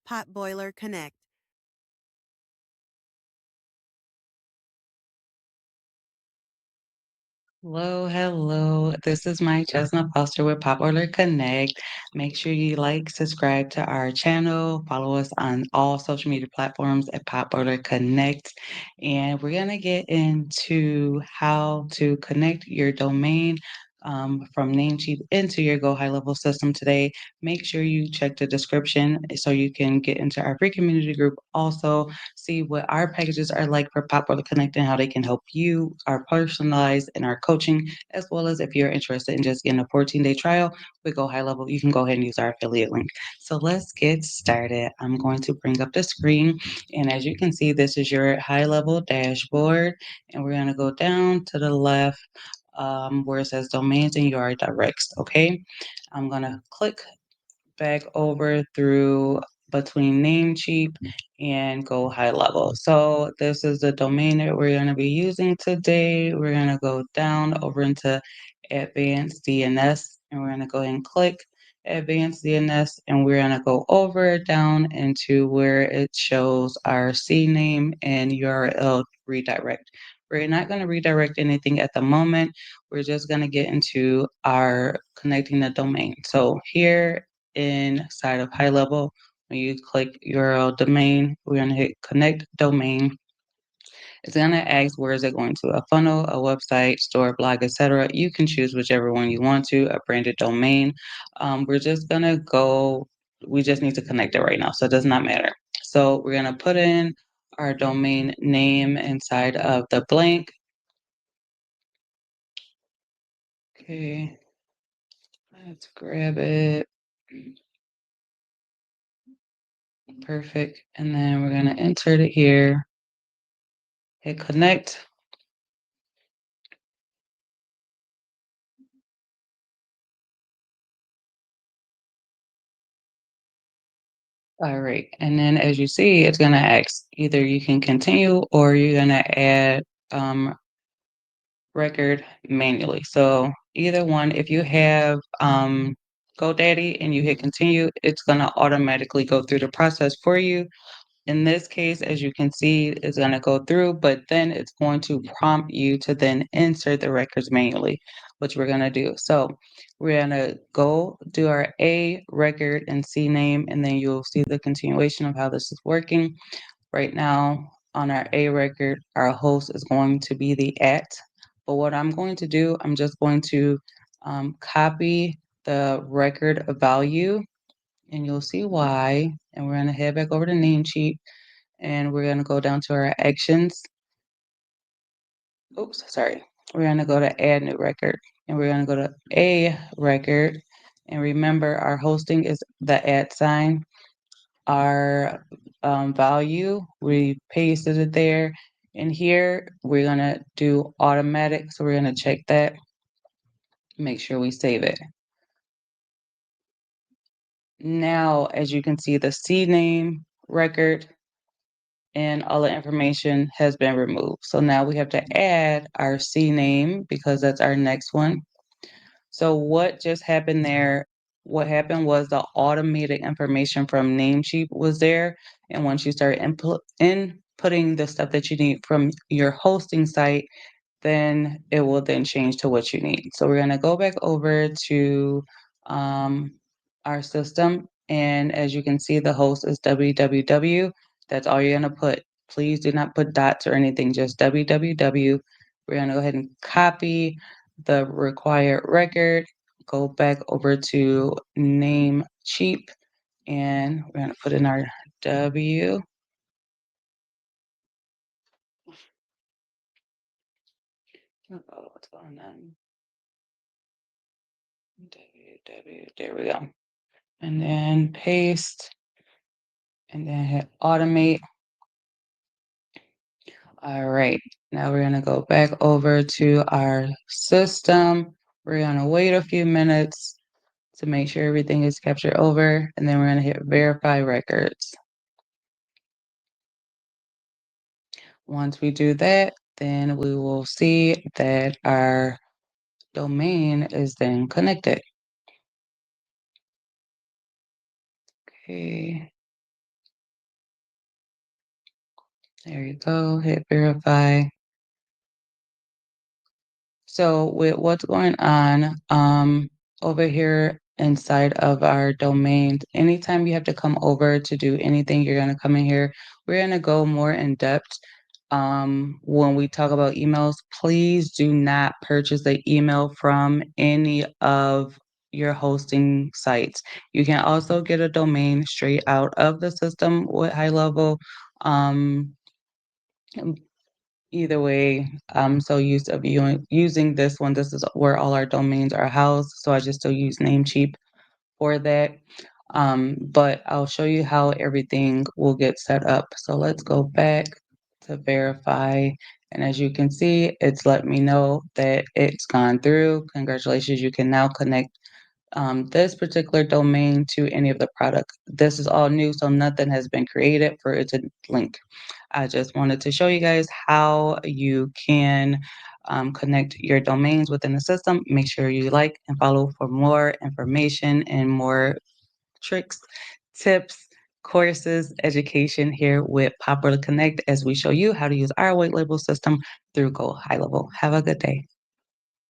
Pot Boiler Connect. Hello, hello. This is Mike Chestnut Foster with Popular Connect. Make sure you like, subscribe to our channel, follow us on all social media platforms at Popular Connect. And we're going to get into how to connect your domain from Namecheap into your GoHighLevel system today. Make sure you check the description so you can get into our free community group. Also, see what our packages are like for Popular Connect and how they can help you, our personalized and our coaching, as well as if you're interested in just getting a 14-day trial with GoHighLevel, you can go ahead and use our affiliate link. So let's get started. I'm going to bring up the screen, and as you can see, this is your high level dashboard, and we're going to go down to the left where it says domains and URL directs. Okay, I'm going to click back over through between Namecheap and GoHighLevel. So this is the domain that we're going to be using today. We're going to go down over into Advanced DNS, and we're going to go ahead and click Advanced DNS, and we're going to go over down into where it shows our CNAME and URL redirect. We're not going to redirect anything at the moment. We're just going to get into our connecting the domain. So here inside of high level, when you click URL domain, we're going to hit connect domain. It's going to ask where is it going to, a funnel, a website, store, blog, etc. You can choose whichever one you want to, a branded domain. We're just going to go, we just need to connect it right now, so it does not matter. So we're going to put in our domain name inside of the blank. Okay, let's grab it. Perfect. And then we're going to insert it here, hit connect. All right. And then as you see, it's going to ask either you can continue or you're going to add record manually. So either one, if you have GoDaddy and you hit continue, it's going to automatically go through the process for you. In this case, as you can see, it's going to go through, but then it's going to prompt you to then insert the records manually, which we're going to do. So we're going to go do our A record and CNAME, and then you'll see the continuation of how this is working. Right now on our A record, our host is going to be the @ but what I'm going to do, I'm just going to copy the record value, and you'll see why. And we're going to head back over to Namecheap, and we're going to go down to our actions. Oops, sorry. We're going to go to add new record, and we're going to go to A record. And remember, our hosting is the @ our value, we pasted it there. And here we're gonna do automatic. So we're gonna check that, make sure we save it. Now, as you can see, the CNAME record and all the information has been removed. So now we have to add our CNAME because that's our next one. So what just happened there? What happened was the automated information from Namecheap was there, and once you start inputting the stuff that you need from your hosting site, then it will then change to what you need. So we're gonna go back over to um, our system, and as you can see, the host is www. That's all you're gonna put. Please do not put dots or anything, just www. We're gonna go ahead and copy the required record, go back over to Namecheap, and we're gonna put in our W. Oh, what's going on? There we go. And then paste, and then hit automate. All right, now we're gonna go back over to our system. We're gonna wait a few minutes to make sure everything is captured over, and then we're gonna hit verify records. Once we do that, then we will see that our domain is then connected. Okay. There you go. Hit verify. So with what's going on over here inside of our domains, anytime you have to come over to do anything, you're gonna come in here. We're gonna go more in depth when we talk about emails. Please do not purchase the email from any of your hosting sites. You can also get a domain straight out of the system with high level. Um, Either way, I'm so used of using this one. This is where all our domains are housed, so I just still use Namecheap for that. But I'll show you how everything will get set up. So let's go back to verify. And as you can see, it's let me know that it's gone through. Congratulations, you can now connect this particular domain to any of the product. This is all new, so nothing has been created for it to link. I just wanted to show you guys how you can connect your domains within the system. Make sure you like and follow for more information and more tricks, tips, courses, education here with Popular Connect as we show you how to use our white label system through Go High Level. Have a good day.